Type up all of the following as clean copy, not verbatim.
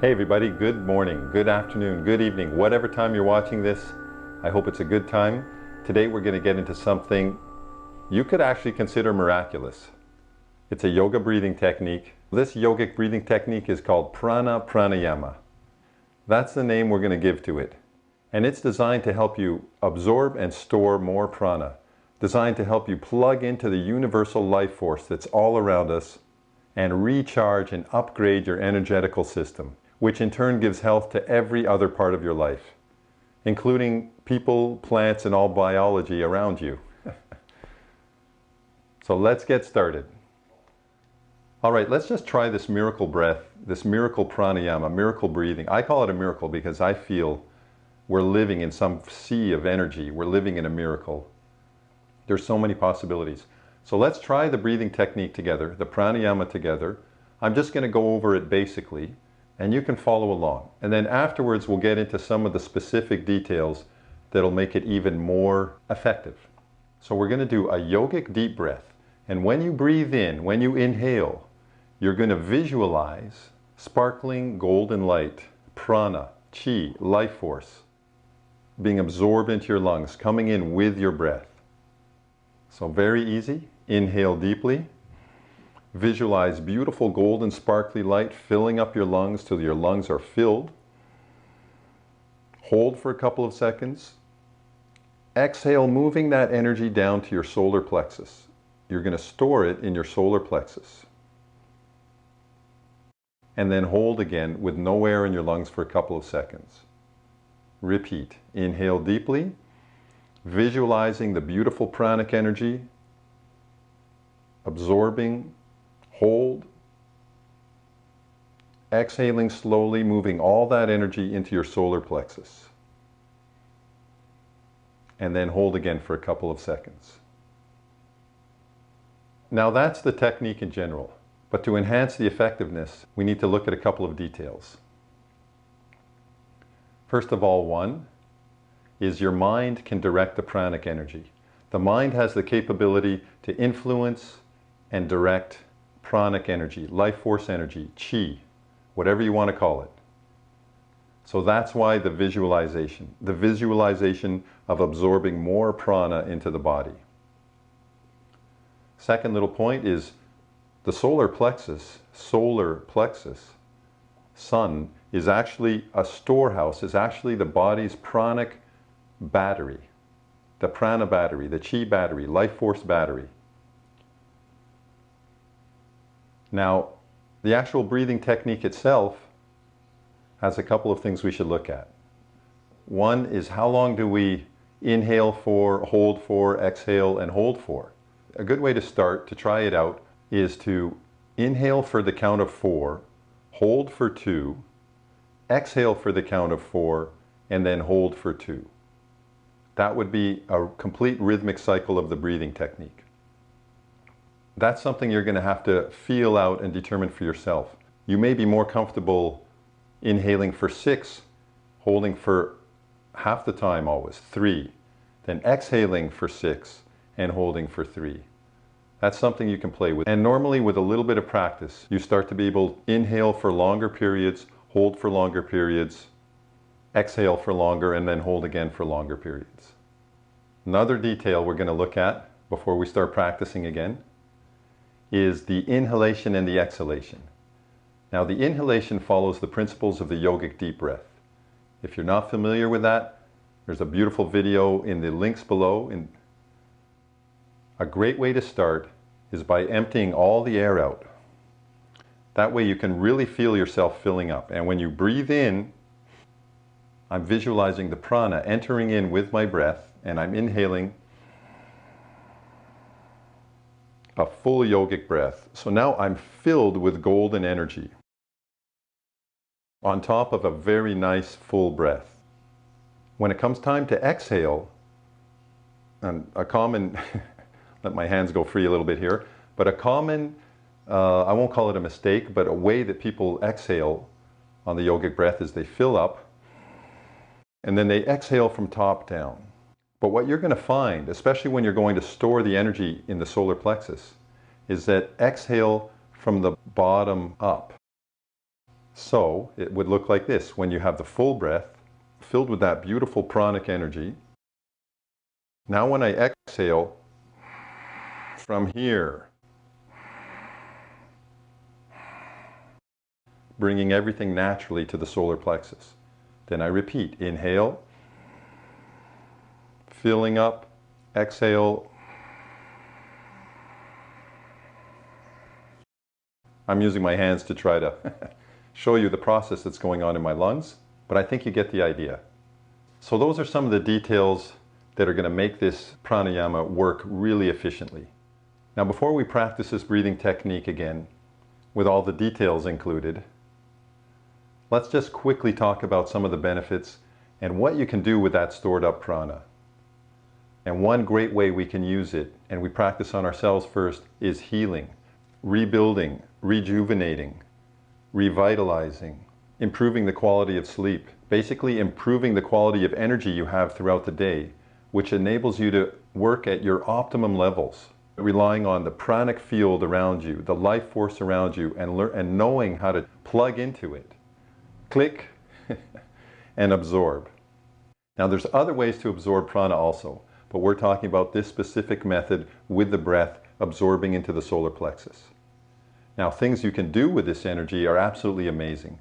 Hey everybody, good morning, good afternoon, good evening, whatever time you're watching this. I hope it's a good time. Today we're going to get into something you could actually consider miraculous. It's a yoga breathing technique. This yogic breathing technique is called pranayama. That's the name we're going to give to it. And it's designed to help you absorb and store more prana. Designed to help you plug into the universal life force that's all around us and recharge and upgrade your energetical system, which in turn gives health to every other part of your life, including people, plants, and all biology around you. So let's get started. All right, let's just try this miracle breath, this miracle pranayama, miracle breathing. I call it a miracle because I feel we're living in some sea of energy. We're living in a miracle. There's so many possibilities. So let's try the breathing technique together, the pranayama together. I'm just going to go over it basically, and you can follow along. And then afterwards we'll get into some of the specific details that'll make it even more effective. So we're going to do a yogic deep breath. And when you breathe in, when you inhale, you're going to visualize sparkling golden light, prana, chi, life force, being absorbed into your lungs, coming in with your breath. So very easy. Inhale deeply. Visualize beautiful golden sparkly light filling up your lungs till your lungs are filled. Hold for a couple of seconds. Exhale, moving that energy down to your solar plexus. You're going to store it in your solar plexus. And then hold again with no air in your lungs for a couple of seconds. Repeat. Inhale deeply, visualizing the beautiful pranic energy, absorbing, hold, exhaling slowly, moving all that energy into your solar plexus. And then hold again for a couple of seconds. Now that's the technique in general, but to enhance the effectiveness, we need to look at a couple of details. First of all, one is your mind can direct the pranic energy. The mind has the capability to influence and direct pranic energy, life force energy, chi, whatever you want to call it. So that's why the visualization of absorbing more prana into the body. Second little point is the solar plexus, sun, is actually a storehouse, is actually the body's pranic battery, the prana battery, the chi battery, life force battery. Now, the actual breathing technique itself has a couple of things we should look at. One is how long do we inhale for, hold for, exhale, and hold for? A good way to start, to try it out, is to inhale for the count of 4, hold for 2, exhale for the count of 4, and then hold for 2. That would be a complete rhythmic cycle of the breathing technique. That's something you're going to have to feel out and determine for yourself. You may be more comfortable inhaling for 6, holding for half the time always, 3, then exhaling for 6 and holding for 3. That's something you can play with. And normally with a little bit of practice, you start to be able to inhale for longer periods, hold for longer periods, exhale for longer, and then hold again for longer periods. Another detail we're going to look at before we start practicing again is the inhalation and the exhalation. Now the inhalation follows the principles of the yogic deep breath. If you're not familiar with that, there's a beautiful video in the links below. A great way to start is by emptying all the air out. That way you can really feel yourself filling up. And when you breathe in, I'm visualizing the prana entering in with my breath, and I'm inhaling a full yogic breath. So now I'm filled with golden energy on top of a very nice full breath. When it comes time to exhale, and a common, let my hands go free a little bit here, but a common, I won't call it a mistake, but a way that people exhale on the yogic breath is they fill up and then they exhale from top down. But what you're going to find, especially when you're going to store the energy in the solar plexus, is that exhale from the bottom up. So it would look like this when you have the full breath filled with that beautiful pranic energy. Now when I exhale from here, bringing everything naturally to the solar plexus. Then I repeat, inhale, filling up, exhale. I'm using my hands to try to show you the process that's going on in my lungs, but I think you get the idea. So those are some of the details that are going to make this pranayama work really efficiently. Now before we practice this breathing technique again, with all the details included, let's just quickly talk about some of the benefits and what you can do with that stored up prana. And one great way we can use it, and we practice on ourselves first, is healing, rebuilding, rejuvenating, revitalizing, improving the quality of sleep, basically improving the quality of energy you have throughout the day, which enables you to work at your optimum levels, relying on the pranic field around you, the life force around you, and knowing how to plug into it. Click and absorb. Now there's other ways to absorb prana also, but we're talking about this specific method with the breath absorbing into the solar plexus. Now things you can do with this energy are absolutely amazing.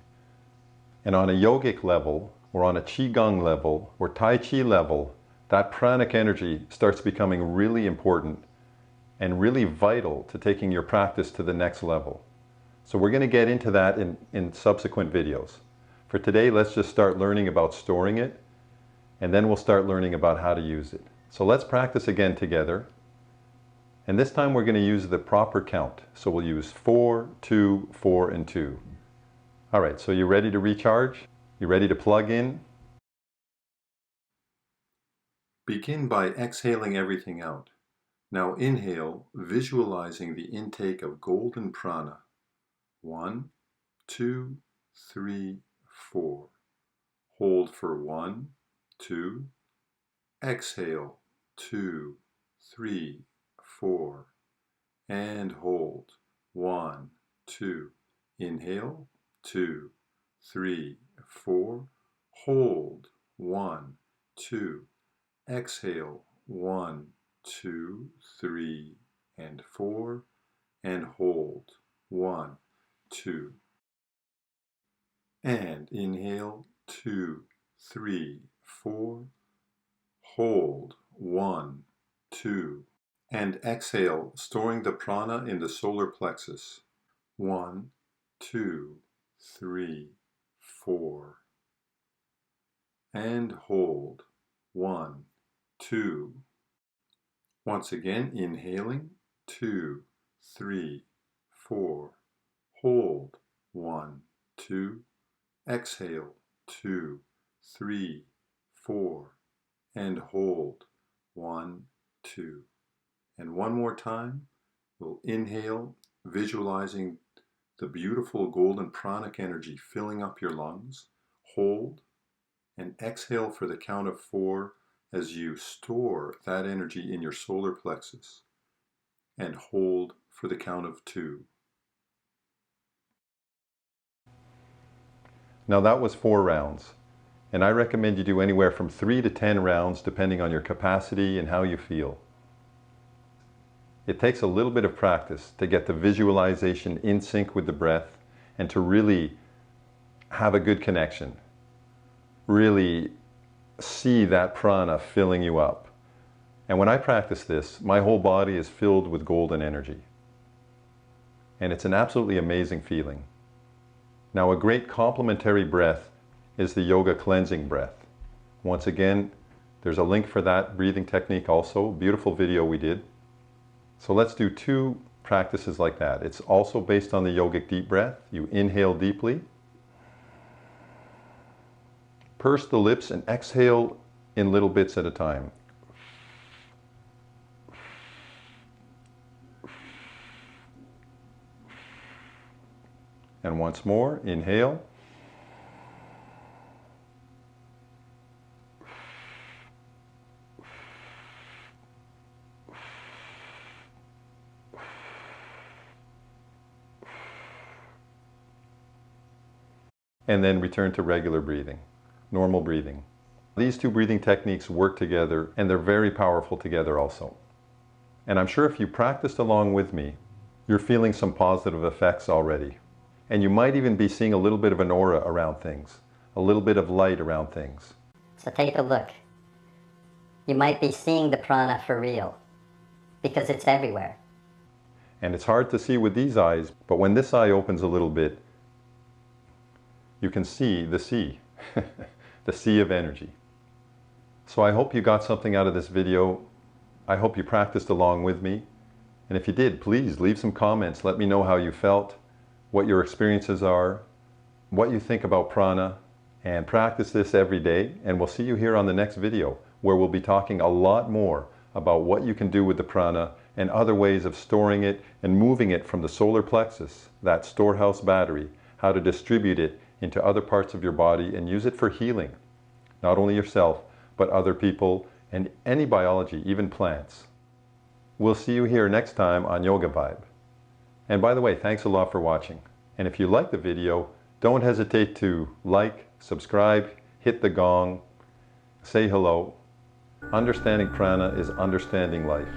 And on a yogic level, or on a qigong level, or tai chi level, that pranic energy starts becoming really important and really vital to taking your practice to the next level. So we're going to get into that in subsequent videos. For today, let's just start learning about storing it, and then we'll start learning about how to use it. So let's practice again together. And this time we're going to use the proper count. So we'll use 4, 2, 4, and 2. All right, so you ready to recharge? You ready to plug in? Begin by exhaling everything out. Now inhale, visualizing the intake of golden prana. 1, 2, 3, 4. Hold for 1, 2. Exhale, 2, 3, 4. And hold, 1, 2. Inhale, 2, 3, 4. Hold, 1, 2. Exhale, 1, 2, 3, and 4. And hold, 1, 2. And inhale, 2, 3, 4. Hold, 1, 2. And exhale, storing the prana in the solar plexus. 1, 2, 3, 4. And hold, 1, 2. Once again, inhaling, 2, 3, 4. Hold, 1, 2. Exhale, 2, 3, 4. And hold, 1, 2. And one more time, we'll inhale, visualizing the beautiful golden pranic energy filling up your lungs. Hold, and exhale for the count of 4 as you store that energy in your solar plexus. And hold for the count of 2. Now that was 4 rounds. And I recommend you do anywhere from 3 to 10 rounds depending on your capacity and how you feel. It takes a little bit of practice to get the visualization in sync with the breath and to really have a good connection. Really see that prana filling you up. And when I practice this, my whole body is filled with golden energy. And it's an absolutely amazing feeling. Now a great complementary breath is the yoga cleansing breath. Once again, there's a link for that breathing technique also, beautiful video we did. So let's do 2 practices like that. It's also based on the yogic deep breath. You inhale deeply, purse the lips, and exhale in little bits at a time. And once more, inhale. and then return to regular breathing, normal breathing. These two breathing techniques work together, and they're very powerful together also. And I'm sure if you practiced along with me, you're feeling some positive effects already. And you might even be seeing a little bit of an aura around things, a little bit of light around things. So take a look. You might be seeing the prana for real, because it's everywhere. And it's hard to see with these eyes, but when this eye opens a little bit, you can see the sea, the sea of energy. So I hope you got something out of this video. I hope you practiced along with me. And if you did, please leave some comments. Let me know how you felt, what your experiences are, what you think about prana, and practice this every day. And we'll see you here on the next video, where we'll be talking a lot more about what you can do with the prana and other ways of storing it and moving it from the solar plexus, that storehouse battery, how to distribute it into other parts of your body and use it for healing, not only yourself, but other people and any biology, even plants. We'll see you here next time on Yoga Vibe. And by the way, thanks a lot for watching. And if you like the video, don't hesitate to like, subscribe, hit the gong, say hello. Understanding prana is understanding life.